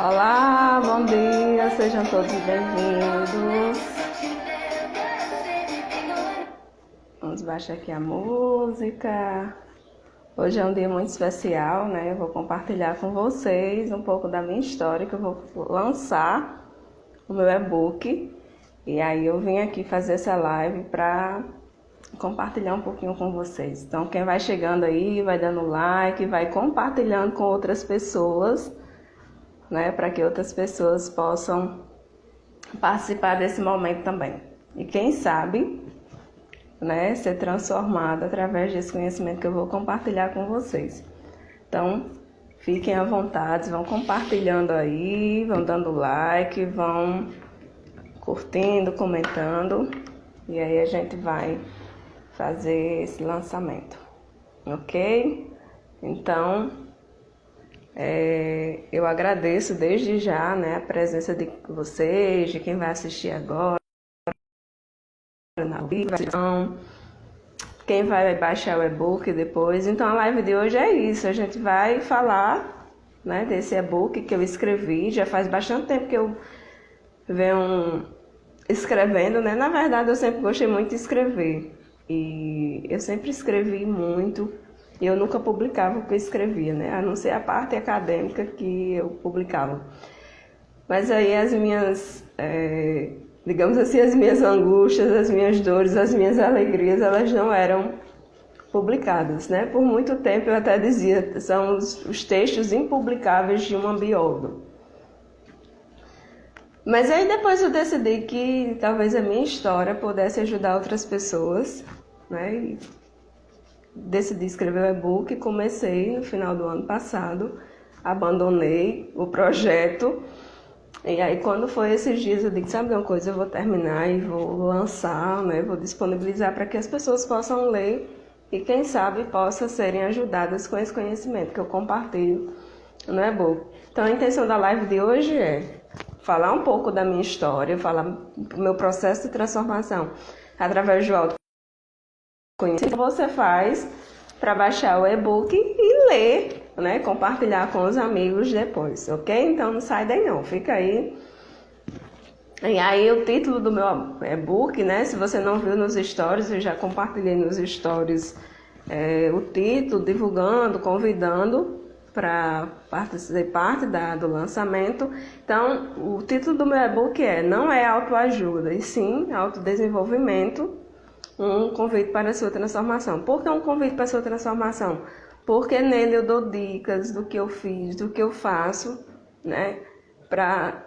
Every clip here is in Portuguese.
Olá, bom dia, sejam todos bem-vindos. Vamos baixar aqui a música. Hoje é um dia muito especial, né? Eu vou compartilhar com vocês um pouco da minha história, que eu vou lançar o meu e-book. E aí eu vim aqui fazer essa live para compartilhar um pouquinho com vocês. Então, quem vai chegando aí, vai dando like, vai compartilhando com outras pessoas, né, para que outras pessoas possam participar desse momento também. E quem sabe, né, ser transformado através desse conhecimento que eu vou compartilhar com vocês. Então, fiquem à vontade, vão compartilhando aí, vão dando like, vão curtindo, comentando, e aí a gente vai fazer esse lançamento, ok? Então, eu agradeço desde já, né, a presença de vocês, de quem vai assistir agora, na live, quem vai baixar o e-book depois. Então a live de hoje é isso, a gente vai falar, né, desse e-book que eu escrevi, já faz bastante tempo que eu venho escrevendo, né? Na verdade eu sempre gostei muito de escrever e eu sempre escrevi muito. E eu nunca publicava o que eu escrevia, né? A não ser a parte acadêmica que eu publicava. Mas aí as minhas, digamos assim, as minhas angústias, as minhas dores, as minhas alegrias, elas não eram publicadas, né? Por muito tempo eu até dizia, são os textos impublicáveis de uma bióloga. Mas aí depois eu decidi que talvez a minha história pudesse ajudar outras pessoas, né? E decidi escrever o e-book, comecei no final do ano passado, abandonei o projeto, e aí quando foi esses dias eu disse, sabe uma coisa, eu vou terminar e vou lançar, né, vou disponibilizar para que as pessoas possam ler e quem sabe possam serem ajudadas com esse conhecimento que eu compartilho no e-book. Então a intenção da live de hoje é falar um pouco da minha história, falar do meu processo de transformação através do autoconhecimento. Você faz para baixar o e-book e ler, né? Compartilhar com os amigos depois, ok? Então não sai daí não, fica aí. E aí o título do meu e-book, né? Se você não viu nos stories, eu já compartilhei nos stories o título, divulgando, convidando para fazer parte do lançamento. Então o título do meu e-book não é autoajuda, e sim autodesenvolvimento. Um convite para a sua transformação. Por que um convite para a sua transformação? Porque nele eu dou dicas do que eu fiz, do que eu faço, né? Para,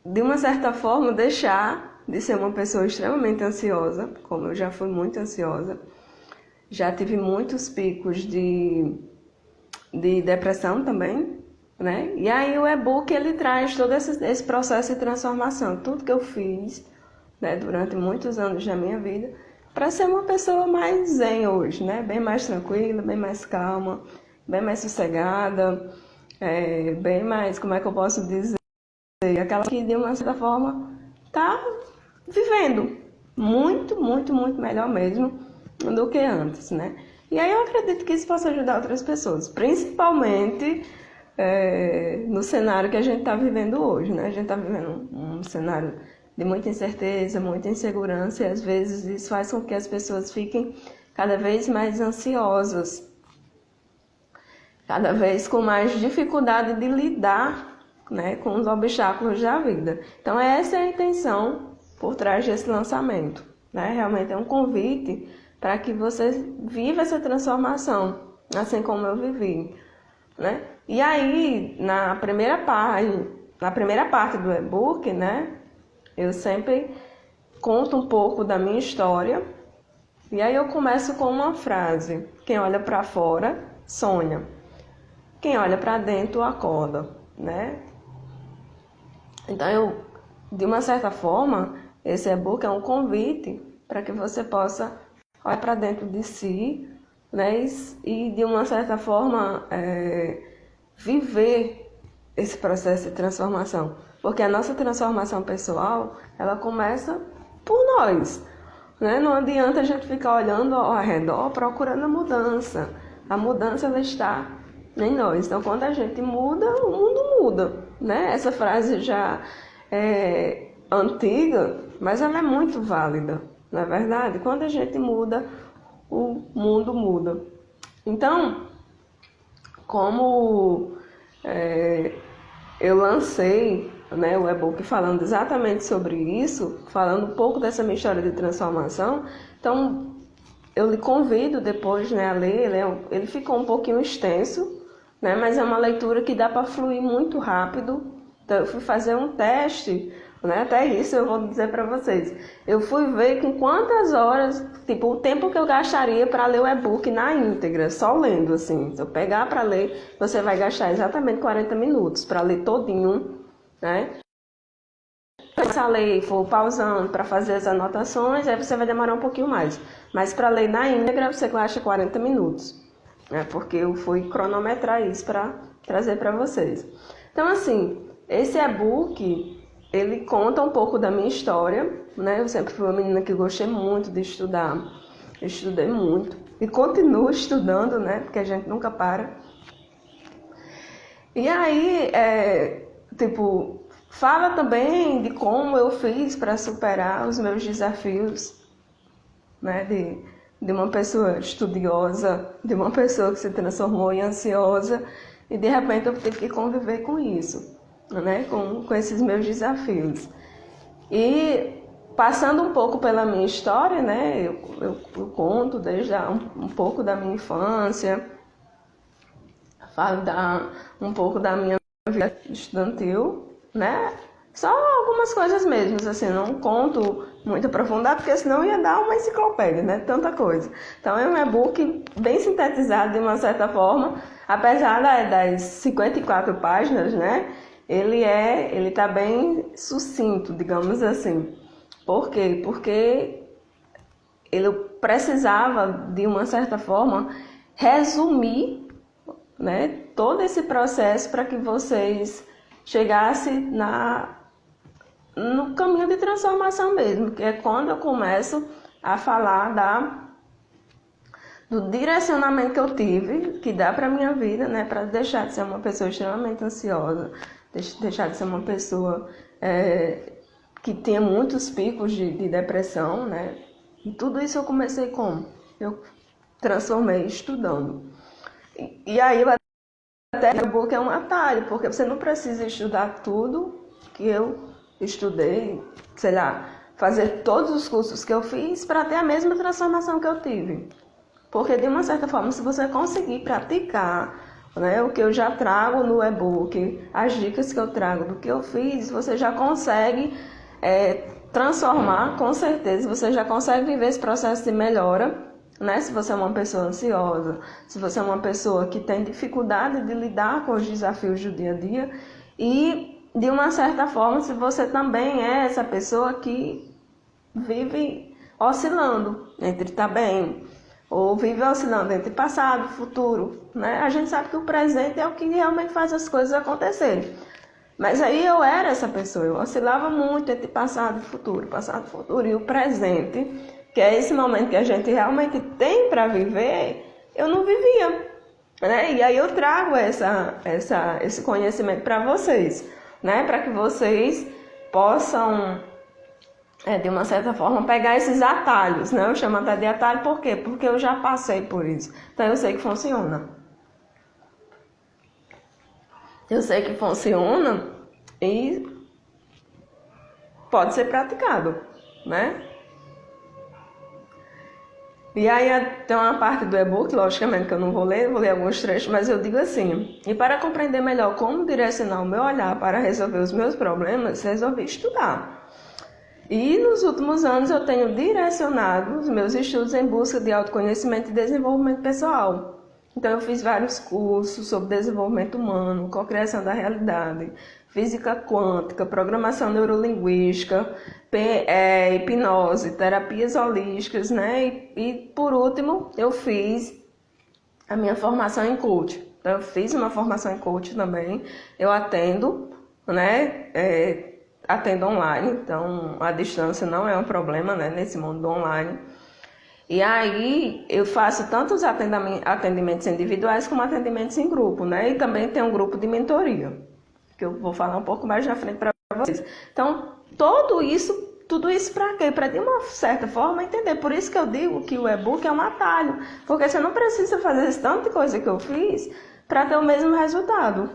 de uma certa forma, deixar de ser uma pessoa extremamente ansiosa, como eu já fui muito ansiosa. Já tive muitos picos de depressão também, né? E aí o e-book ele traz todo esse processo de transformação. Tudo que eu fiz, né, durante muitos anos da minha vida, para ser uma pessoa mais zen hoje, né? Bem mais tranquila, bem mais calma, bem mais sossegada, bem mais, como é que eu posso dizer? Aquela que de uma certa forma está vivendo muito, muito, muito melhor mesmo do que antes, né? E aí eu acredito que isso possa ajudar outras pessoas, principalmente no cenário que a gente está vivendo hoje, né? A gente está vivendo um cenário de muita incerteza, muita insegurança, e às vezes isso faz com que as pessoas fiquem cada vez mais ansiosas, cada vez com mais dificuldade de lidar, né, com os obstáculos da vida. Então essa é a intenção por trás desse lançamento, né? Realmente é um convite para que você viva essa transformação, assim como eu vivi, né? E aí, na primeira parte do e-book, né, eu sempre conto um pouco da minha história, e aí eu começo com uma frase: quem olha para fora sonha, quem olha para dentro acorda, né? Então de uma certa forma, esse e-book é um convite para que você possa olhar para dentro de si, né? E de uma certa forma viver esse processo de transformação. Porque a nossa transformação pessoal, ela começa por nós, né? Não adianta a gente ficar olhando ao redor procurando a mudança. A mudança ela está em nós. Então, quando a gente muda, o mundo muda, né? Essa frase já é antiga, mas ela é muito válida, não é verdade? Quando a gente muda, o mundo muda. Então, como eu lancei, né, o e-book falando exatamente sobre isso, falando um pouco dessa minha história de transformação, então eu lhe convido depois, né, a ler. Ele ficou um pouquinho extenso, né, mas é uma leitura que dá para fluir muito rápido. Então eu fui fazer um teste, né, até isso eu vou dizer para vocês. Eu fui ver com quantas horas, tipo, o tempo que eu gastaria para ler o e-book na íntegra, só lendo, assim. Se eu pegar para ler, você vai gastar exatamente 40 minutos para ler todinho, né? Se a ler for pausando para fazer as anotações, aí você vai demorar um pouquinho mais. Mas para ler na íntegra, você gasta 40 minutos, né? Porque eu fui cronometrar isso para trazer para vocês. Então, assim, esse e-book, ele conta um pouco da minha história, né? Eu sempre fui uma menina que gostei muito de estudar. Eu estudei muito e continuo estudando, né? Porque a gente nunca para. E aí, fala também de como eu fiz para superar os meus desafios, né? De uma pessoa estudiosa, de uma pessoa que se transformou em ansiosa, e de repente eu tive que conviver com isso, né? Com esses meus desafios. E passando um pouco pela minha história, né? Eu conto desde um pouco da minha infância, falo um pouco da minha vida estudantil, né? Só algumas coisas mesmo, assim, não conto muito aprofundado, porque senão ia dar uma enciclopédia, né? Tanta coisa. Então é um e-book bem sintetizado de uma certa forma, apesar das 54 páginas, né? Ele tá bem sucinto, digamos assim. Por quê? Porque ele precisava, de uma certa forma, resumir, né, todo esse processo para que vocês chegassem no caminho de transformação mesmo, que é quando eu começo a falar do direcionamento que eu tive, que dá para a minha vida, né, para deixar de ser uma pessoa extremamente ansiosa, deixar de ser uma pessoa que tenha muitos picos de depressão, né? E tudo isso eu comecei como? Eu transformei estudando. E aí eu até o e-book é um atalho, porque você não precisa estudar tudo que eu estudei, sei lá, fazer todos os cursos que eu fiz para ter a mesma transformação que eu tive. Porque de uma certa forma, se você conseguir praticar, né, o que eu já trago no e-book, as dicas que eu trago do que eu fiz, você já consegue transformar, com certeza, você já consegue viver esse processo de melhora, né? Se você é uma pessoa ansiosa, se você é uma pessoa que tem dificuldade de lidar com os desafios do dia a dia, e de uma certa forma, se você também é essa pessoa que vive oscilando entre estar bem, ou vive oscilando entre passado e futuro, né? A gente sabe que o presente é o que realmente faz as coisas acontecerem. Mas aí eu era essa pessoa, eu oscilava muito entre passado e futuro, e o presente, que é esse momento que a gente realmente tem para viver, eu não vivia, né? E aí eu trago esse conhecimento para vocês, né? Para que vocês possam, de uma certa forma, pegar esses atalhos, né? Eu chamo até de atalho, por quê? Porque eu já passei por isso, então eu sei que funciona. Eu sei que funciona e pode ser praticado, né? E aí tem uma parte do e-book, logicamente que eu não vou ler alguns trechos, mas eu digo assim: e para compreender melhor como direcionar o meu olhar para resolver os meus problemas, resolvi estudar. E nos últimos anos eu tenho direcionado os meus estudos em busca de autoconhecimento e desenvolvimento pessoal. Então eu fiz vários cursos sobre desenvolvimento humano, cocriação da realidade, física quântica, programação neurolinguística, hipnose, terapias holísticas, né? E por último eu fiz a minha formação em coach. Então eu fiz uma formação em coach também, eu atendo, né? Atendo online, então a distância não é um problema, né, nesse mundo do online. E aí eu faço tanto os atendimentos individuais como atendimentos em grupo, né? E também tem um grupo de mentoria. que eu vou falar um pouco mais na frente para vocês. Então, tudo isso para quê? Para, de uma certa forma, entender. Por isso que eu digo que o e-book é um atalho, porque você não precisa fazer esse tanto de coisa que eu fiz para ter o mesmo resultado,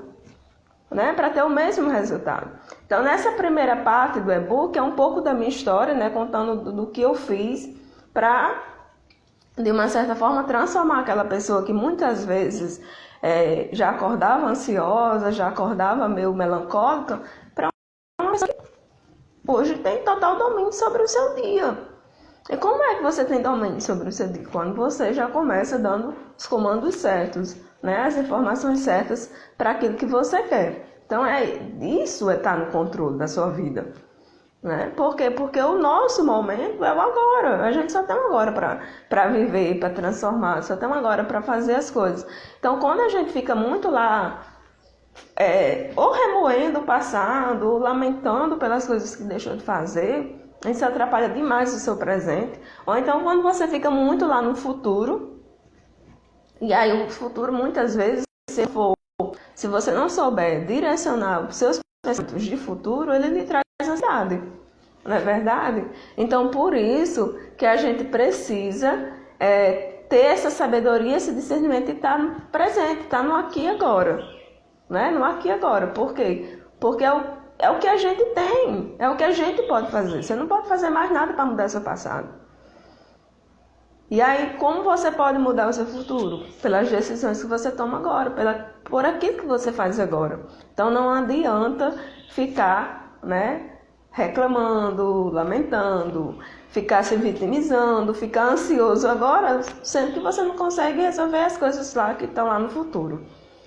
né? Para ter o mesmo resultado. Então, nessa primeira parte do e-book é um pouco da minha história, né? Contando do que eu fiz para, de uma certa forma, transformar aquela pessoa que muitas vezes já acordava ansiosa, já acordava meio melancólica, para uma pessoa que hoje tem total domínio sobre o seu dia. E como é que você tem domínio sobre o seu dia? Quando você já começa dando os comandos certos, né? As informações certas para aquilo que você quer. Então, isso é estar no controle da sua vida. Né? Por quê? Porque o nosso momento é o agora. A gente só tem agora para viver, para transformar, só tem agora para fazer as coisas. Então, quando a gente fica muito lá, ou remoendo o passado, ou lamentando pelas coisas que deixou de fazer, isso atrapalha demais o seu presente. Ou então, quando você fica muito lá no futuro, e aí o futuro, muitas vezes, se você não souber direcionar os seus pensamentos de futuro, ele lhe traz ansiedade, não é verdade? Então, por isso que a gente precisa ter essa sabedoria, esse discernimento e estar no presente, estar no aqui e agora, né? No aqui e agora. Por quê? Porque é o que a gente tem, é o que a gente pode fazer. Você não pode fazer mais nada para mudar seu passado. E aí, como você pode mudar o seu futuro? Pelas decisões que você toma agora, por aquilo que você faz agora. Então, não adianta ficar, né, reclamando, lamentando, ficar se vitimizando, ficar ansioso agora, sendo que você não consegue resolver as coisas lá que estão lá no futuro.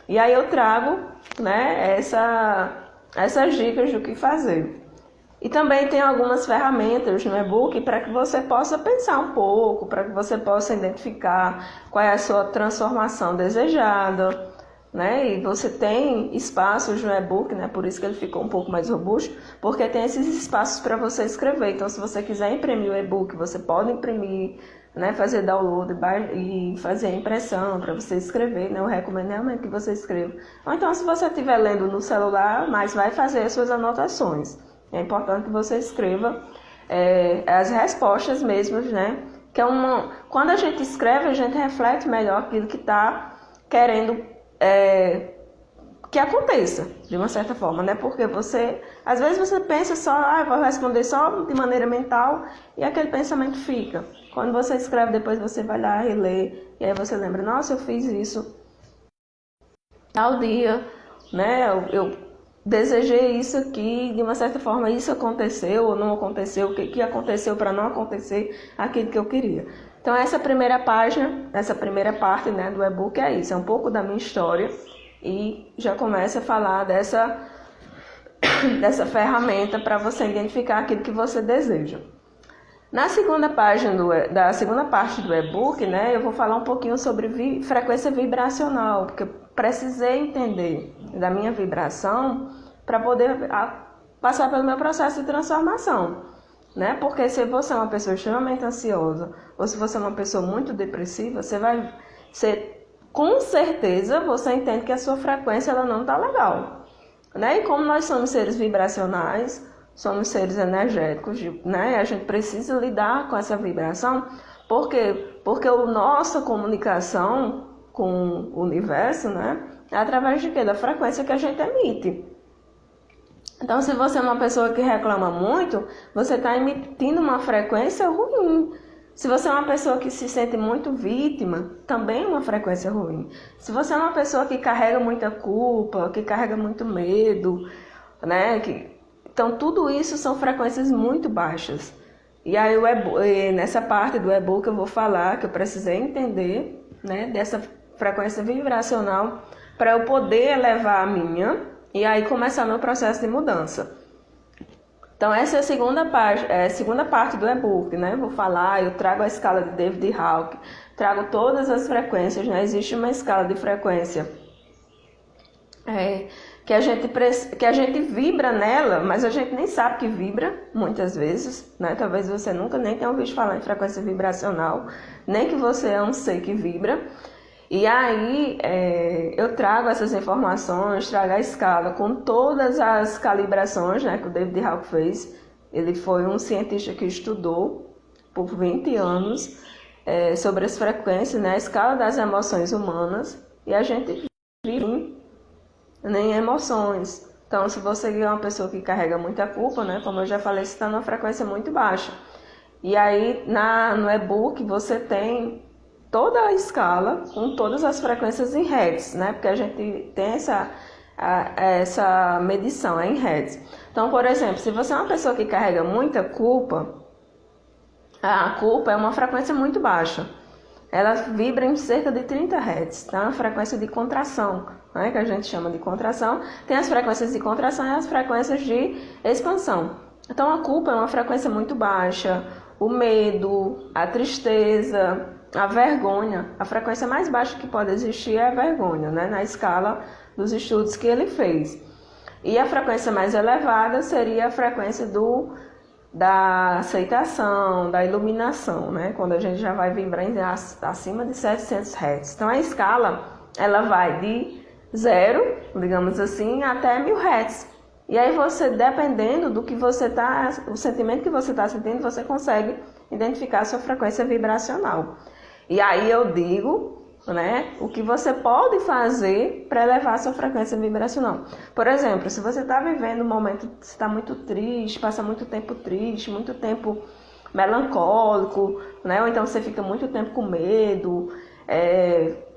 E aí eu trago, né, essas dicas do que fazer. E também tem algumas ferramentas no e-book para que você possa pensar um pouco, para que você possa identificar qual é a sua transformação desejada, né? E você tem espaços no e-book, né? Por isso que ele ficou um pouco mais robusto, porque tem esses espaços para você escrever. Então, se você quiser imprimir o e-book, você pode imprimir, né? Fazer download e fazer a impressão para você escrever, né? Eu recomendo realmente que você escreva. Ou então, se você estiver lendo no celular, mas vai fazer as suas anotações. É importante que você escreva as respostas mesmo, né? Que quando a gente escreve, a gente reflete melhor aquilo que está querendo que aconteça, de uma certa forma, né? Porque às vezes você pensa só, vou responder só de maneira mental e aquele pensamento fica. Quando você escreve, depois você vai lá e lê, e aí você lembra, nossa, eu fiz isso tal dia, né? Eu desejei isso aqui, de uma certa forma isso aconteceu ou não aconteceu, o que aconteceu para não acontecer aquilo que eu queria. Então essa primeira página, essa primeira parte, né, do e-book é isso, é um pouco da minha história e já começa a falar dessa ferramenta para você identificar aquilo que você deseja. Na segunda página da segunda parte do e-book, né, eu vou falar um pouquinho sobre frequência vibracional, porque eu precisei entender da minha vibração para poder passar pelo meu processo de transformação, né? Porque se você é uma pessoa extremamente ansiosa ou se você é uma pessoa muito depressiva, com certeza você entende que a sua frequência ela não está legal, né? E como nós somos seres vibracionais, somos seres energéticos, né? A gente precisa lidar com essa vibração, porque a nossa comunicação com o universo, né? É através de quê? Da frequência que a gente emite. Então, se você é uma pessoa que reclama muito, você está emitindo uma frequência ruim. Se você é uma pessoa que se sente muito vítima, também é uma frequência ruim. Se você é uma pessoa que carrega muita culpa, que carrega muito medo, né? Então, tudo isso são frequências muito baixas. E aí, nessa parte do e-book, eu vou falar que eu precisei entender, né, dessa frequência vibracional para eu poder elevar a minha e aí começar meu processo de mudança. Então, essa é a segunda parte do e-book, né? Vou falar, eu trago a escala de David Hawkes, trago todas as frequências, né? Existe uma escala de frequência que a gente vibra nela, mas a gente nem sabe que vibra, muitas vezes, né? Talvez você nunca nem tenha ouvido falar em frequência vibracional, nem que você é um ser que vibra. E aí eu trago essas informações, trago a escala com todas as calibrações, né, que o David Hawke fez. Ele foi um cientista que estudou por 20 anos sobre as frequências, né, a escala das emoções humanas, e a gente vive em emoções. Então, se você é uma pessoa que carrega muita culpa, né, como eu já falei, você está numa frequência muito baixa. E aí, no e-book, você tem toda a escala com todas as frequências em hertz, né? Porque a gente tem essa medição em hertz. Então, por exemplo, se você é uma pessoa que carrega muita culpa, a culpa é uma frequência muito baixa. Ela vibra em cerca de 30 hertz, tá? Uma frequência de contração, né? Que a gente chama de contração. Tem as frequências de contração e as frequências de expansão. Então, a culpa é uma frequência muito baixa. O medo, a tristeza, a vergonha, a frequência mais baixa que pode existir é a vergonha, né? Na escala dos estudos que ele fez. E a frequência mais elevada seria a frequência da aceitação, da iluminação, né? Quando a gente já vai vibrar acima de 700 Hz. Então a escala, ela vai de 0, digamos assim, até 1000 Hz. E aí você, dependendo do que você tá, o sentimento que você está sentindo, você consegue identificar a sua frequência vibracional. E aí eu digo, né, o que você pode fazer para elevar a sua frequência vibracional. Por exemplo, se você está vivendo um momento, você está muito triste, passa muito tempo triste, muito tempo melancólico, né, ou então você fica muito tempo com medo,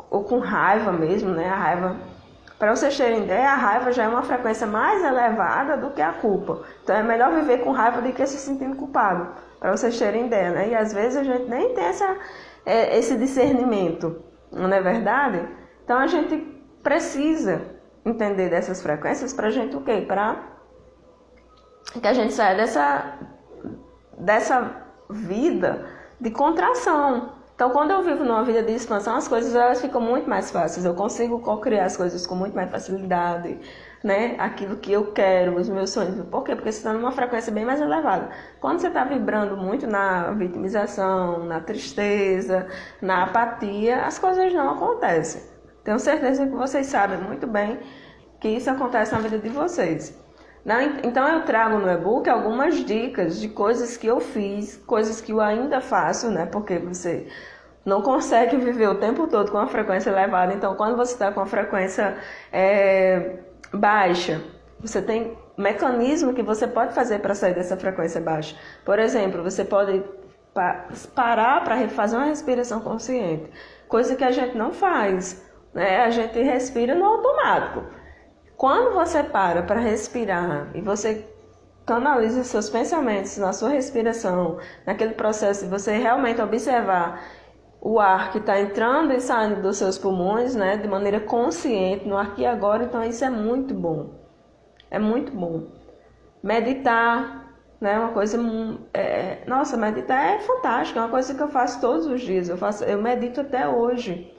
ou com raiva mesmo, né, a raiva. Para vocês terem ideia, a raiva já é uma frequência mais elevada do que a culpa. Então é melhor viver com raiva do que se sentindo culpado, para vocês terem ideia, né? E às vezes a gente nem tem esse discernimento, não é verdade? Então a gente precisa entender dessas frequências para a gente o quê? Para que a gente saia dessa vida de contração. Então, quando eu vivo numa vida de expansão, as coisas elas ficam muito mais fáceis. Eu consigo co-criar as coisas com muito mais facilidade, né? Aquilo que eu quero, os meus sonhos. Por quê? Porque você está numa frequência bem mais elevada. Quando você está vibrando muito na vitimização, na tristeza, na apatia, as coisas não acontecem. Tenho certeza que vocês sabem muito bem que isso acontece na vida de vocês. Então eu trago no e-book algumas dicas de coisas que eu fiz, coisas que eu ainda faço, né? Porque você não consegue viver o tempo todo com uma frequência elevada. Então, quando você está com uma frequência baixa, você tem mecanismo que você pode fazer para sair dessa frequência baixa. Por exemplo, você pode parar para fazer uma respiração consciente, coisa que a gente não faz, né? A gente respira no automático. Quando você para respirar e você canaliza os seus pensamentos na sua respiração, naquele processo de você realmente observar o ar que está entrando e saindo dos seus pulmões, né, de maneira consciente, no aqui e agora, então isso é muito bom. É muito bom. Meditar, né, uma coisa... nossa, meditar é fantástico, é uma coisa que eu faço todos os dias. Eu medito até hoje.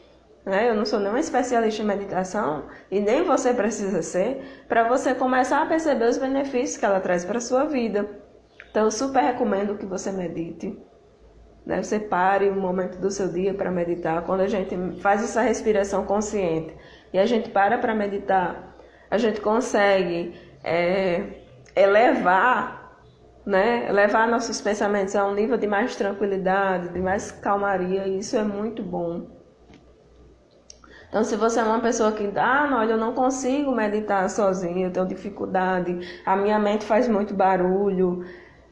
Eu não sou nenhuma especialista em meditação e nem você precisa ser para você começar a perceber os benefícios que ela traz para a sua vida. Então, eu super recomendo que você medite. Você pare um momento do seu dia para meditar. Quando a gente faz essa respiração consciente e a gente para meditar, a gente consegue elevar nossos pensamentos a um nível de mais tranquilidade, de mais calmaria, e isso é muito bom. Então, se você é uma pessoa que, olha, eu não consigo meditar sozinha, eu tenho dificuldade, a minha mente faz muito barulho,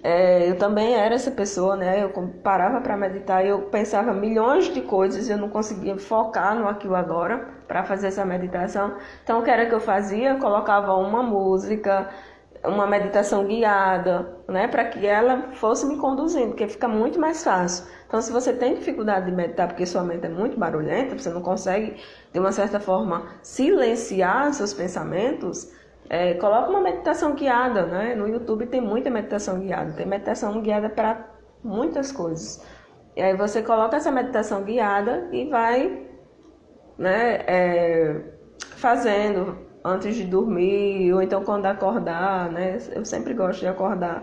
eu também era essa pessoa, né? Eu parava para meditar e eu pensava milhões de coisas e eu não conseguia focar no aqui e agora para fazer essa meditação. Então, o que era que eu fazia? Eu colocava uma música, uma meditação guiada, né? Para que ela fosse me conduzindo, porque fica muito mais fácil. Então, se você tem dificuldade de meditar porque sua mente é muito barulhenta, você não consegue, de uma certa forma, silenciar seus pensamentos, coloca uma meditação guiada, né? No YouTube tem muita meditação guiada, tem meditação guiada para muitas coisas. E aí você coloca essa meditação guiada e vai, né, fazendo antes de dormir, ou então quando acordar, né? Eu sempre gosto de acordar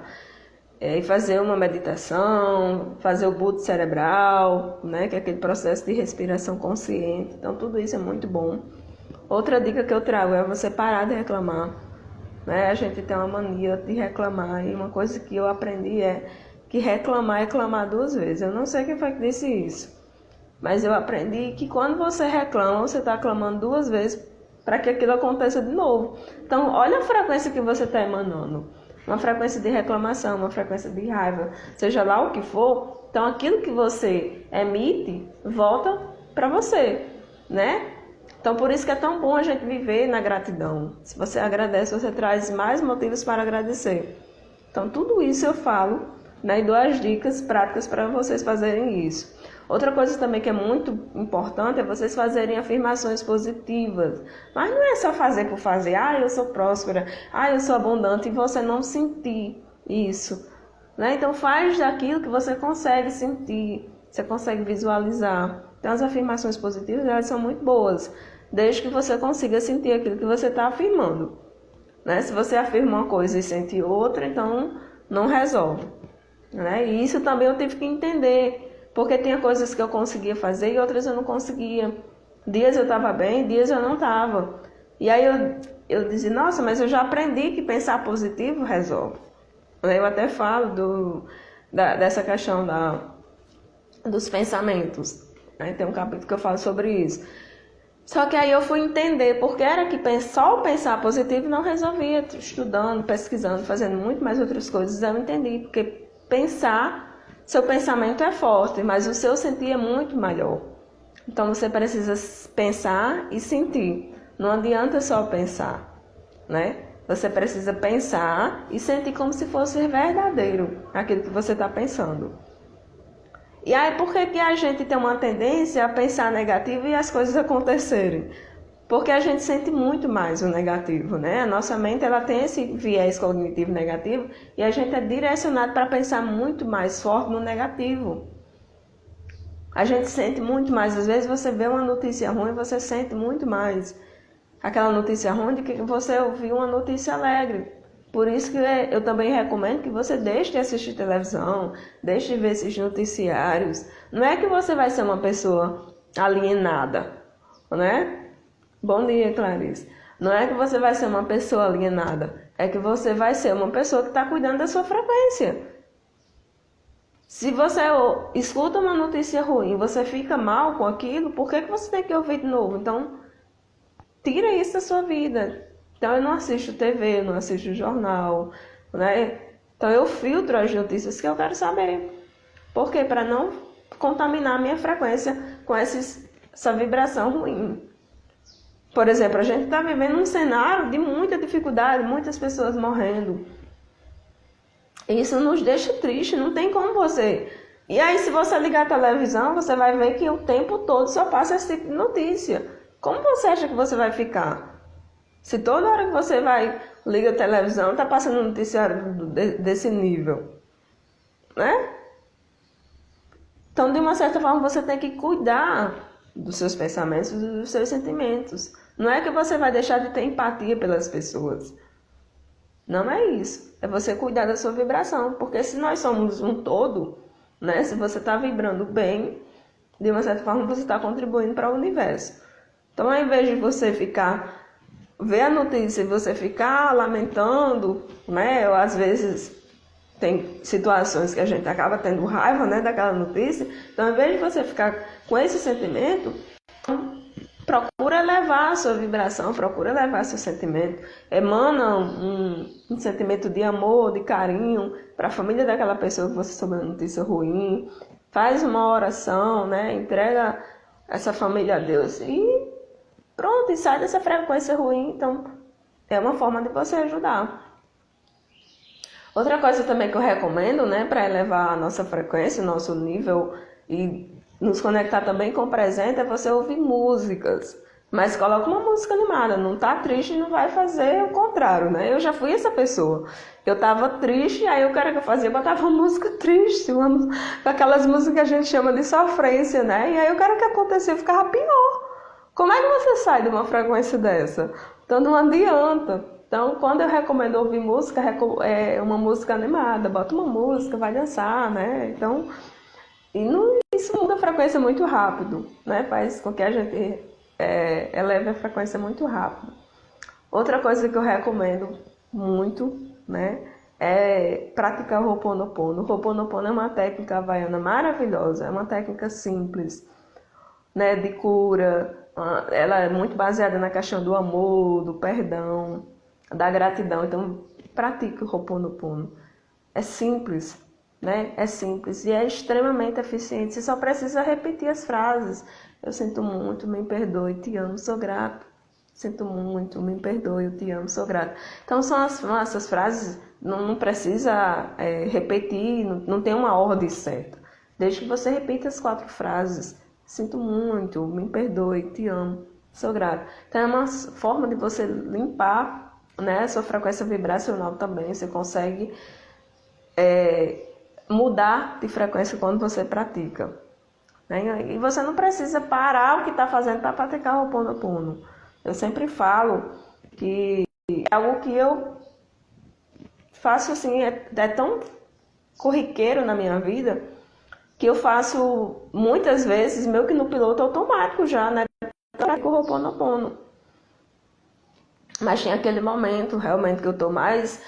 e fazer uma meditação, fazer o boot cerebral, né, que é aquele processo de respiração consciente. Então, tudo isso é muito bom. Outra dica que eu trago é você parar de reclamar. Né? A gente tem uma mania de reclamar, e uma coisa que eu aprendi é que reclamar é clamar 2 vezes. Eu não sei quem foi que disse isso, mas eu aprendi que quando você reclama, você está clamando 2 vezes para que aquilo aconteça de novo. Então, olha a frequência que você está emanando. Uma frequência de reclamação, uma frequência de raiva, seja lá o que for. Então, aquilo que você emite, volta para você, né? Então, por isso que é tão bom a gente viver na gratidão. Se você agradece, você traz mais motivos para agradecer. Então, tudo isso eu falo, né, e dou as dicas práticas para vocês fazerem isso. Outra coisa também que é muito importante é vocês fazerem afirmações positivas. Mas não é só fazer por fazer. Eu sou próspera. Eu sou abundante. E você não sentir isso. Né? Então faz daquilo que você consegue sentir. Você consegue visualizar. Então as afirmações positivas, elas são muito boas. Desde que você consiga sentir aquilo que você está afirmando. Né? Se você afirma uma coisa e sente outra, então não resolve. Né? E isso também eu tive que entender. Porque tinha coisas que eu conseguia fazer e outras eu não conseguia. Dias eu estava bem, dias eu não estava. E aí eu dizia, nossa, mas eu já aprendi que pensar positivo resolve. Eu até falo dessa questão dos pensamentos. Né? Tem um capítulo que eu falo sobre isso. Só que aí eu fui entender porque era que só o pensar positivo não resolvia. Estudando, pesquisando, fazendo muito mais outras coisas, eu entendi. Porque seu pensamento é forte, mas o seu sentir é muito melhor. Então você precisa pensar e sentir. Não adianta só pensar, né? Você precisa pensar e sentir como se fosse verdadeiro aquilo que você está pensando. E aí por que a gente tem uma tendência a pensar negativo e as coisas acontecerem? Porque a gente sente muito mais o negativo, né? A nossa mente ela tem esse viés cognitivo negativo e a gente é direcionado para pensar muito mais forte no negativo. A gente sente muito mais. Às vezes você vê uma notícia ruim, você sente muito mais aquela notícia ruim do que você ouviu uma notícia alegre. Por isso que eu também recomendo que você deixe de assistir televisão, deixe de ver esses noticiários. Não é que você vai ser uma pessoa alienada, né? Bom dia, Clarice. Não é que você vai ser uma pessoa alienada, é que você vai ser uma pessoa que está cuidando da sua frequência. Se você escuta uma notícia ruim, você fica mal com aquilo, por que você tem que ouvir de novo? Então, tira isso da sua vida. Então, eu não assisto TV, eu não assisto jornal, né? Então, eu filtro as notícias que eu quero saber. Por quê? Para não contaminar a minha frequência com essa vibração ruim. Por exemplo, a gente está vivendo um cenário de muita dificuldade, muitas pessoas morrendo. Isso nos deixa triste, não tem como você... E aí, se você ligar a televisão, você vai ver que o tempo todo só passa esse tipo de notícia. Como você acha que você vai ficar? Se toda hora que você liga a televisão, está passando um noticiário desse nível. Né? Então, de uma certa forma, você tem que cuidar dos seus pensamentos, dos seus sentimentos. Não é que você vai deixar de ter empatia pelas pessoas. Não é isso. É você cuidar da sua vibração. Porque se nós somos um todo, né? Se você está vibrando bem, de uma certa forma você está contribuindo para o universo. Então, ao invés de você ver a notícia e você ficar lamentando, né? Ou às vezes tem situações que a gente acaba tendo raiva, né, daquela notícia. Então, ao invés de você ficar com esse sentimento, procura elevar a sua vibração, procura elevar seu sentimento. Emana um sentimento de amor, de carinho para a família daquela pessoa que você soube a notícia ruim. Faz uma oração, né? Entrega essa família a Deus e pronto, e sai dessa frequência ruim. Então, é uma forma de você ajudar. Outra coisa também que eu recomendo, né, para elevar a nossa frequência, o nosso nível e nos conectar também com o presente, é você ouvir músicas. Mas coloca uma música animada, não tá triste, não vai fazer o contrário, né? Eu já fui essa pessoa. Eu tava triste, aí o cara que eu fazia botava uma música triste, aquelas músicas que a gente chama de sofrência, né? E aí o cara que acontecia ficava pior. Como é que você sai de uma frequência dessa? Então não adianta. Então, quando eu recomendo ouvir música, é uma música animada, bota uma música, vai dançar, né? Então, isso muda a frequência muito rápido, né? Faz com que a gente eleve a frequência muito rápido. Outra coisa que eu recomendo muito, né, é praticar o Ho'oponopono. O Ho'oponopono é uma técnica havaiana maravilhosa, é uma técnica simples, né, de cura. Ela é muito baseada na questão do amor, do perdão, da gratidão. Então, pratique o Ho'oponopono. É simples, né? É simples e é extremamente eficiente. Você só precisa repetir as frases. Eu sinto muito, me perdoe, te amo, sou grato. Sinto muito, me perdoe, eu te amo, sou grato. Então, são essas frases, não precisa repetir, não tem uma ordem certa. Desde que você repita as 4 frases. Sinto muito, me perdoe, te amo, sou grato. Então, é uma forma de você limpar, né, a sua frequência vibracional também. Você consegue mudar de frequência quando você pratica. Né? E você não precisa parar o que está fazendo para praticar o Ho'oponopono. Eu sempre falo que é algo que eu faço assim, é tão corriqueiro na minha vida, que eu faço muitas vezes, meio que no piloto automático já, né? Com o Ho'oponopono. Mas tem aquele momento realmente que eu estou mais...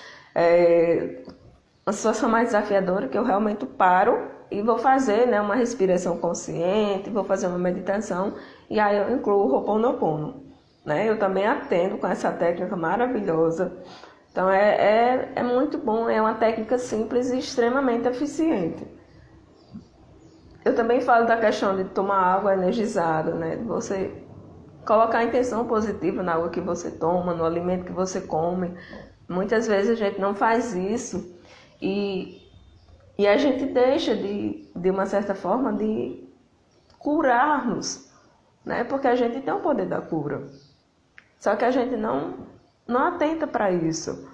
uma situação mais desafiadora, que eu realmente paro e vou fazer, né, uma respiração consciente, vou fazer uma meditação, e aí eu incluo o Ho'oponopono. Né? Eu também atendo com essa técnica maravilhosa. Então é muito bom, é uma técnica simples e extremamente eficiente. Eu também falo da questão de tomar água energizada, né? Você colocar a intenção positiva na água que você toma, no alimento que você come. Muitas vezes a gente não faz isso e a gente deixa de uma certa forma de curar-nos, né? Porque a gente tem o poder da cura. Só que a gente não atenta para isso,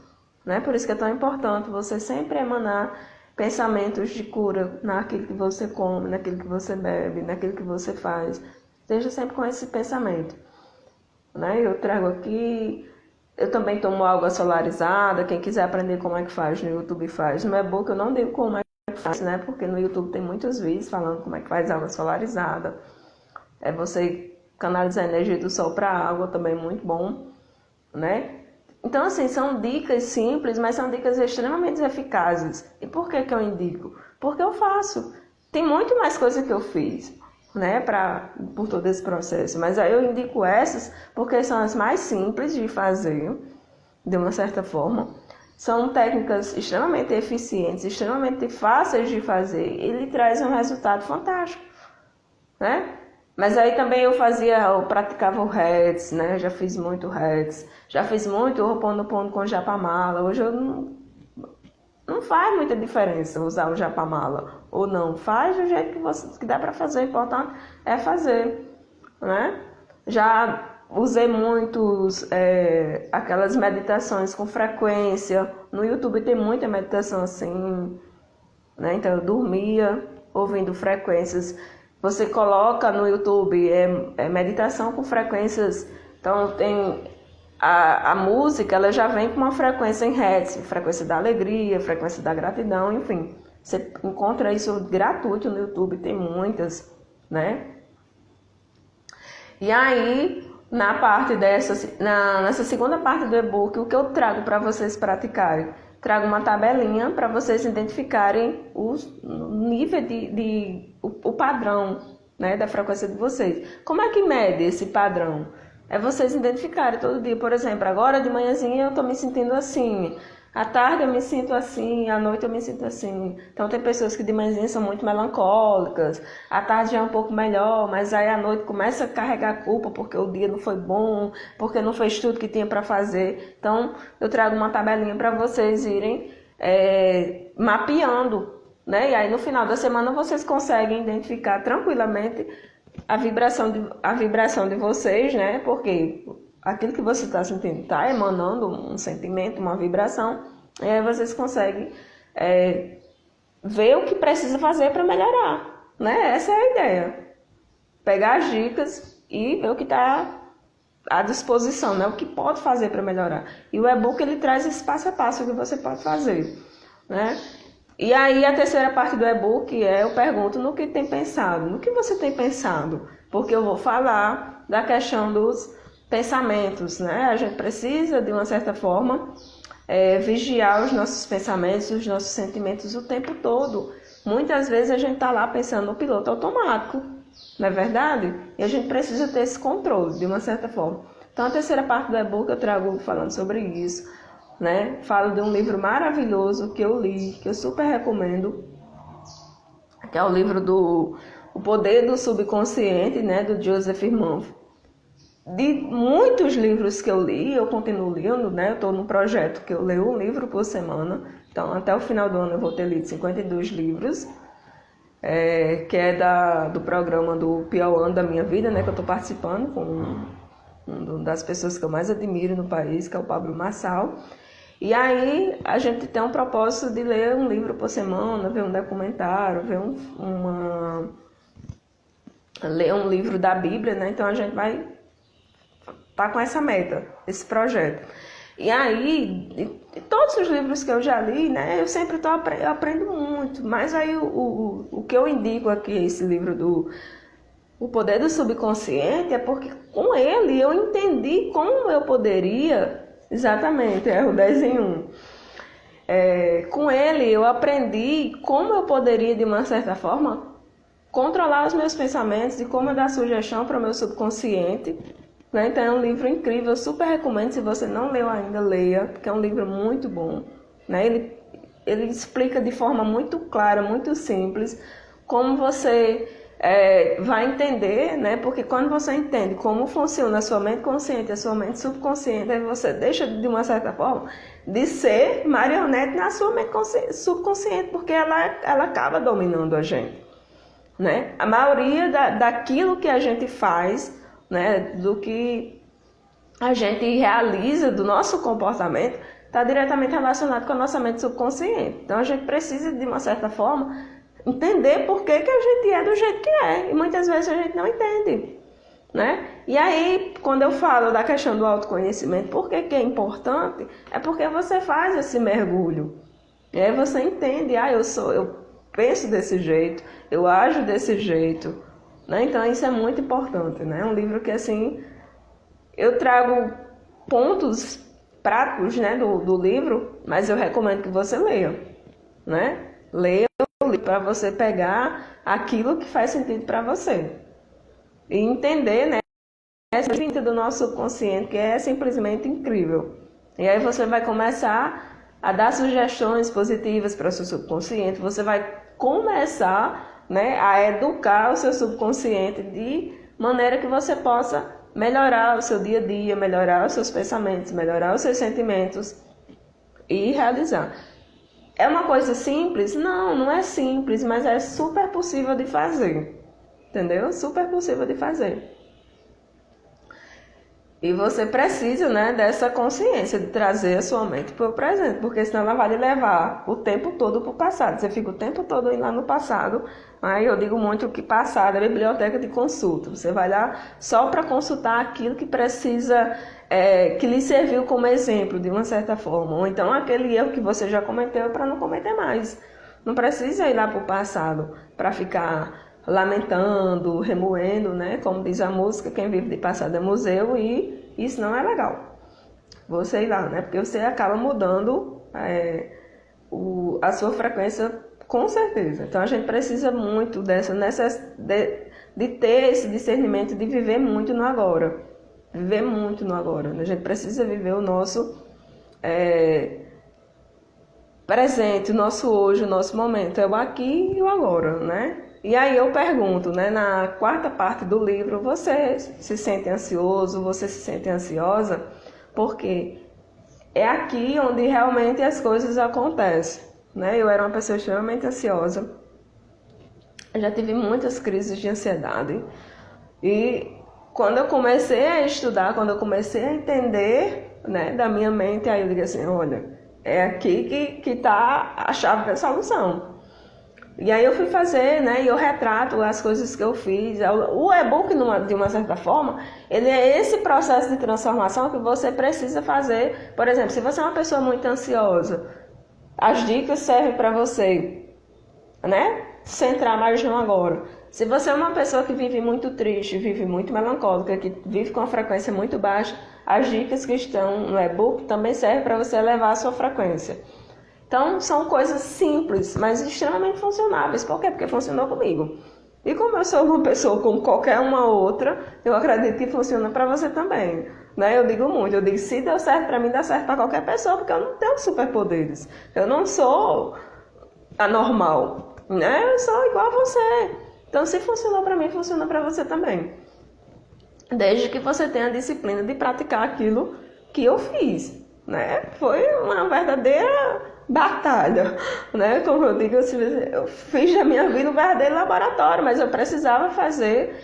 né? Por isso que é tão importante você sempre emanar pensamentos de cura naquilo que você come, naquilo que você bebe, naquilo que você faz. Esteja sempre com esse pensamento, né? Eu trago aqui, eu também tomo água solarizada. Quem quiser aprender como é que faz, no YouTube faz. No e-book eu não digo como é que faz, né? Porque no YouTube tem muitos vídeos falando como é que faz água solarizada. É você canalizar a energia do sol para a água, também muito bom, né? Então, assim, são dicas simples, mas são dicas extremamente eficazes. E por que eu indico? Porque eu faço. Tem muito mais coisa que eu fiz, né, por todo esse processo. Mas aí eu indico essas porque são as mais simples de fazer, de uma certa forma. São técnicas extremamente eficientes, extremamente fáceis de fazer. E ele traz um resultado fantástico, né? Mas aí também eu praticava o Hertz, né? Eu já fiz muito Hertz, já fiz muito Ho'oponopono com Japamala. Hoje eu não faz muita diferença usar o Japamala ou não. Faz do jeito que dá para fazer, o importante é fazer, né? Já usei aquelas meditações com frequência. No YouTube tem muita meditação assim, né? Então eu dormia ouvindo frequências. Você coloca no YouTube meditação com frequências. Então tem a música, ela já vem com uma frequência em Hertz, frequência da alegria, frequência da gratidão, enfim. Você encontra isso gratuito no YouTube, tem muitas, né? E aí, nessa segunda parte do e-book, o que eu trago para vocês praticarem? Trago uma tabelinha para vocês identificarem o nível o padrão, né, da frequência de vocês. Como é que mede esse padrão? É vocês identificarem todo dia. Por exemplo, agora de manhãzinha eu estou me sentindo assim, à tarde eu me sinto assim, à noite eu me sinto assim. Então tem pessoas que de manhãzinha são muito melancólicas, à tarde já é um pouco melhor, mas aí à noite começa a carregar a culpa porque o dia não foi bom, porque não fez tudo que tinha para fazer. Então eu trago uma tabelinha para vocês irem mapeando, né? E aí no final da semana vocês conseguem identificar tranquilamente a vibração de vocês, né? Porque aquilo que você está sentindo está emanando um sentimento, uma vibração, e aí vocês conseguem ver o que precisa fazer para melhorar, né? Essa é a ideia. Pegar as dicas e ver o que está à disposição, né? O que pode fazer para melhorar. E o e-book ele traz esse passo a passo que você pode fazer, né? E aí a terceira parte do e-book eu pergunto no que tem pensado, no que você tem pensado, porque eu vou falar da questão dos pensamentos, né? A gente precisa, de uma certa forma, vigiar os nossos pensamentos, os nossos sentimentos o tempo todo. Muitas vezes a gente está lá pensando no piloto automático, não é verdade? E a gente precisa ter esse controle, de uma certa forma. Então a terceira parte do e-book eu trago falando sobre isso, né? Falo de um livro maravilhoso que eu li, que eu super recomendo, que é o livro do O Poder do Subconsciente, né? Do Joseph Murphy. De muitos livros que eu li, eu continuo lendo, né? Eu estou num projeto que eu leio um livro por semana. Então, até o final do ano eu vou ter lido 52 livros, que é do programa do Pior Ano da Minha Vida, né? Que eu estou participando com uma das pessoas que eu mais admiro no país, que é o Pablo Marçal. E aí a gente tem um propósito de ler um livro por semana, ver um documentário, ler um livro da Bíblia, né? Então a gente vai estar com essa meta, esse projeto. E aí, de todos os livros que eu já li, né? Eu sempre eu aprendo muito. Mas aí o que eu indico aqui, esse livro do O Poder do Subconsciente, é porque com ele eu entendi como eu poderia. Exatamente, é o 10 em 1. Com ele eu aprendi como eu poderia, de uma certa forma, controlar os meus pensamentos e como eu dar sugestão para o meu subconsciente, né? Então é um livro incrível, eu super recomendo, se você não leu ainda, leia, porque é um livro muito bom, né? Ele explica de forma muito clara, muito simples, como você vai entender, né? Porque quando você entende como funciona a sua mente consciente e a sua mente subconsciente, aí você deixa, de uma certa forma, de ser marionete na sua mente subconsciente, porque ela acaba dominando a gente, né? A maioria daquilo que a gente faz, né? Do que a gente realiza, do nosso comportamento, está diretamente relacionado com a nossa mente subconsciente. Então a gente precisa, de uma certa forma, entender por que a gente é do jeito que é. E muitas vezes a gente não entende, né? E aí, quando eu falo da questão do autoconhecimento, por que é importante? É porque você faz esse mergulho. E aí você entende, eu penso desse jeito, eu ajo desse jeito, né? Então isso é muito importante, né? É um livro que, assim, eu trago pontos práticos, né, do livro, mas eu recomendo que você leia, né? Leia para você pegar aquilo que faz sentido para você e entender, né, essa vinda do nosso subconsciente, que é simplesmente incrível. E aí você vai começar a dar sugestões positivas para o seu subconsciente, você vai começar, né, a educar o seu subconsciente de maneira que você possa melhorar o seu dia a dia, melhorar os seus pensamentos, melhorar os seus sentimentos e realizar. É uma coisa simples? Não, não é simples, mas é super possível de fazer, entendeu? Super possível de fazer. E você precisa, né, dessa consciência de trazer a sua mente para o presente, porque senão ela vai lhe levar o tempo todo para o passado. Você fica o tempo todo indo lá no passado. Aí eu digo muito que passado é a biblioteca de consulta. Você vai lá só para consultar aquilo que precisa, que lhe serviu como exemplo, de uma certa forma. Ou então aquele erro que você já cometeu para não cometer mais. Não precisa ir lá para o passado para ficar lamentando, remoendo, né? Como diz a música, quem vive de passado é museu, e isso não é legal. Você ir lá, né? Porque você acaba mudando a sua frequência, com certeza. Então a gente precisa muito de ter esse discernimento de viver muito no agora. Viver muito no agora. A gente precisa viver o nosso presente, o nosso hoje, o nosso momento. É o aqui e o agora, né? E aí eu pergunto, né, na quarta parte do livro, você se sente ansioso, você se sente ansiosa? Porque é aqui onde realmente as coisas acontecem, né? Eu era uma pessoa extremamente ansiosa, eu já tive muitas crises de ansiedade, e quando eu comecei a estudar, quando eu comecei a entender, né, da minha mente, aí eu digo assim, olha, é aqui que está a chave da solução. E aí eu fui fazer, né, e eu retrato as coisas que eu fiz. O e-book, de uma certa forma, ele é esse processo de transformação que você precisa fazer. Por exemplo, se você é uma pessoa muito ansiosa, as dicas servem para você, né, centrar mais no agora. Se você é uma pessoa que vive muito triste, vive muito melancólica, que vive com uma frequência muito baixa, as dicas que estão no e-book também servem para você elevar a sua frequência. Então, são coisas simples, mas extremamente funcionáveis. Por quê? Porque funcionou comigo. E como eu sou uma pessoa como qualquer uma outra, eu acredito que funciona para você também. Né? Eu digo muito, eu digo, se deu certo para mim, dá certo para qualquer pessoa, porque eu não tenho superpoderes. Eu não sou anormal, né? Eu sou igual a você. Então, se funcionou para mim, funciona para você também. Desde que você tenha a disciplina de praticar aquilo que eu fiz, né? Foi uma verdadeira batalha, né? Como eu digo, eu fiz da minha vida um verdadeiro laboratório, mas eu precisava fazer,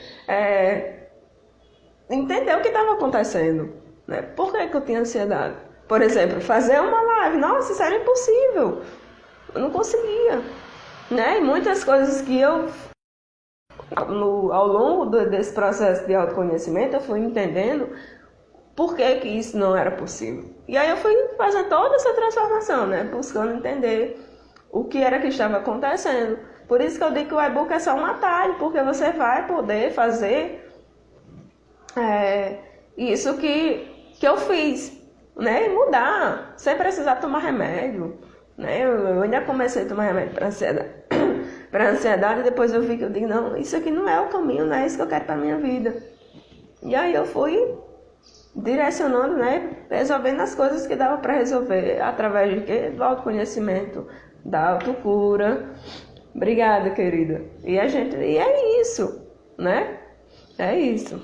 entender o que estava acontecendo, né? Por que eu tinha ansiedade? Por exemplo, fazer uma live, nossa, isso era impossível, eu não conseguia, né? E muitas coisas que eu, ao longo desse processo de autoconhecimento, eu fui entendendo por que isso não era possível. E aí eu fui fazendo toda essa transformação, né? Buscando entender o que era que estava acontecendo. Por isso que eu digo que o e-book é só um atalho, porque você vai poder fazer isso que eu fiz, né? E mudar, sem precisar tomar remédio, né? Eu ainda comecei a tomar remédio para ansiedade. Para ansiedade, depois eu vi que eu digo, não, isso aqui não é o caminho, não é isso que eu quero para minha vida. E aí eu fui direcionando, né, resolvendo as coisas que dava para resolver, através de quê? Do autoconhecimento, da autocura. Obrigada, querida. E é isso, né? É isso.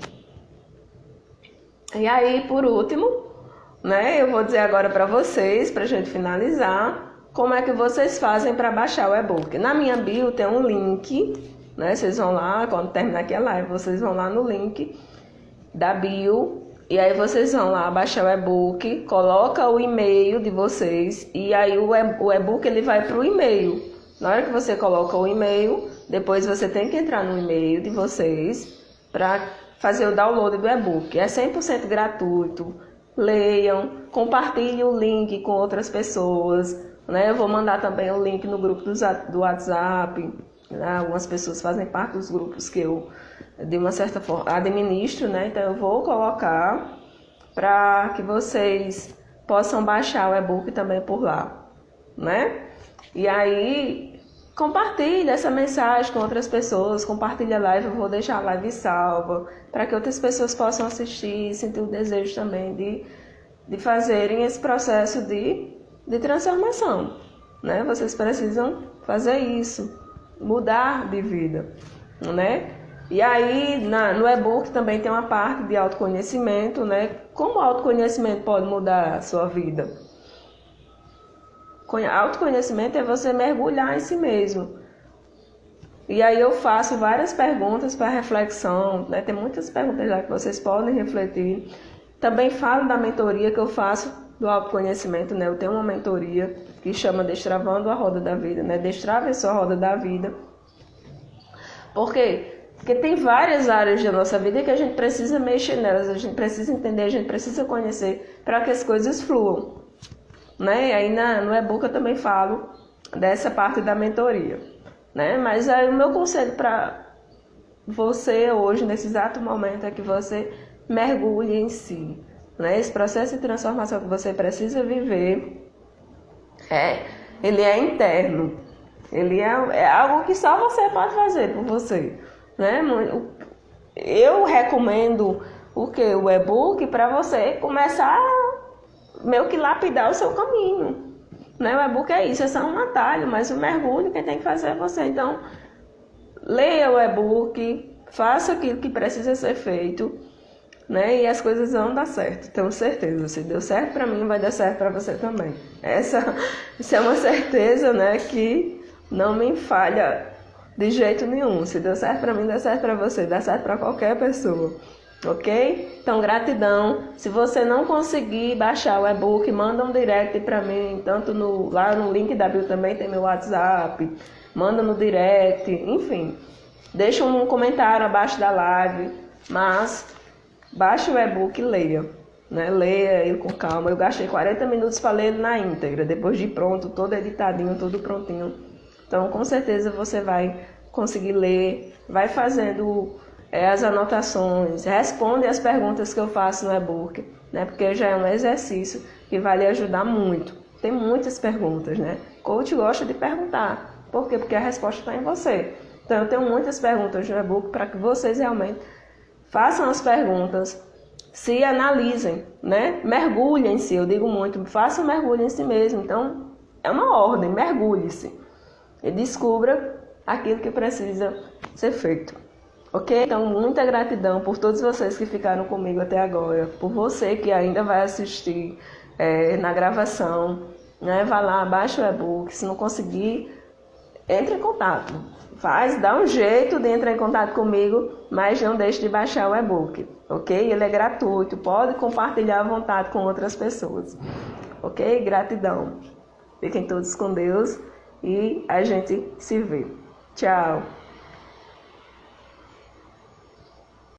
E aí, por último, né, eu vou dizer agora para vocês, para a gente finalizar, como é que vocês fazem para baixar o e-book. Na minha bio tem um link, né? Vocês vão lá, quando terminar aqui a live, vocês vão lá no link da bio. E aí vocês vão lá baixar o e-book, coloca o e-mail de vocês e aí o e-book ele vai para o e-mail. Na hora que você coloca o e-mail, depois você tem que entrar no e-mail de vocês para fazer o download do e-book. É 100% gratuito. Leiam, compartilhem o link com outras pessoas. Né? Eu vou mandar também o link no grupo do WhatsApp. Né? Algumas pessoas fazem parte dos grupos que eu, de uma certa forma, administro, né? Então eu vou colocar para que vocês possam baixar o e-book também por lá, né? E aí compartilha essa mensagem com outras pessoas, compartilha a live, eu vou deixar a live salva para que outras pessoas possam assistir e sentir o desejo também de fazerem esse processo de transformação, né? Vocês precisam fazer isso, mudar de vida, né? E aí, no e-book também tem uma parte de autoconhecimento, né? Como o autoconhecimento pode mudar a sua vida? Autoconhecimento é você mergulhar em si mesmo. E aí eu faço várias perguntas para reflexão, né? Tem muitas perguntas lá que vocês podem refletir. Também falo da mentoria que eu faço do autoconhecimento, né? Eu tenho uma mentoria que chama Destravando a Roda da Vida, né? Destrave a sua roda da vida. Por quê? Porque tem várias áreas da nossa vida que a gente precisa mexer nelas, a gente precisa entender, a gente precisa conhecer para que as coisas fluam. Né? E aí no e-book eu também falo dessa parte da mentoria. Né? Mas aí o meu conselho para você hoje, nesse exato momento, é que você mergulhe em si. Né? Esse processo de transformação que você precisa viver, ele é interno. Ele é algo que só você pode fazer por você. Né? Eu recomendo o e-book para você começar meio que lapidar o seu caminho. Né? O e-book é isso, é só um atalho, mas o mergulho quem tem que fazer é você. Então, leia o e-book, faça aquilo que precisa ser feito, né? E as coisas vão dar certo, tenho certeza. Se deu certo para mim, vai dar certo para você também. Isso é uma certeza, né, que não me falha de jeito nenhum. Se deu certo para mim, dá certo para você, dá certo para qualquer pessoa. Ok? Então, gratidão. Se você não conseguir baixar o e-book, manda um direct para mim, tanto lá no link da bio também tem meu WhatsApp. manda no direct, enfim. Deixa um comentário abaixo da live, mas baixe o e-book e leia, né? Leia ele com calma. Eu gastei 40 minutos para ler ele na íntegra, depois de pronto, todo editadinho, tudo prontinho. Então, com certeza você vai conseguir ler, vai fazendo as anotações, responde as perguntas que eu faço no e-book, né? Porque já é um exercício que vai lhe ajudar muito. Tem muitas perguntas, né? Coach gosta de perguntar. Por quê? Porque a resposta está em você. Então, eu tenho muitas perguntas no e-book para que vocês realmente façam as perguntas, se analisem, né? Mergulhem em si, eu digo muito, façam um mergulho em si mesmo. Então, é uma ordem, mergulhe-se e descubra aquilo que precisa ser feito. Ok? Então, muita gratidão por todos vocês que ficaram comigo até agora, por você que ainda vai assistir na gravação, né? Vai lá, baixa o e-book, se não conseguir, entre em contato. Dá um jeito de entrar em contato comigo, mas não deixe de baixar o e-book, ok? Ele é gratuito, pode compartilhar à vontade com outras pessoas, ok? Gratidão. Fiquem todos com Deus e a gente se vê. Tchau!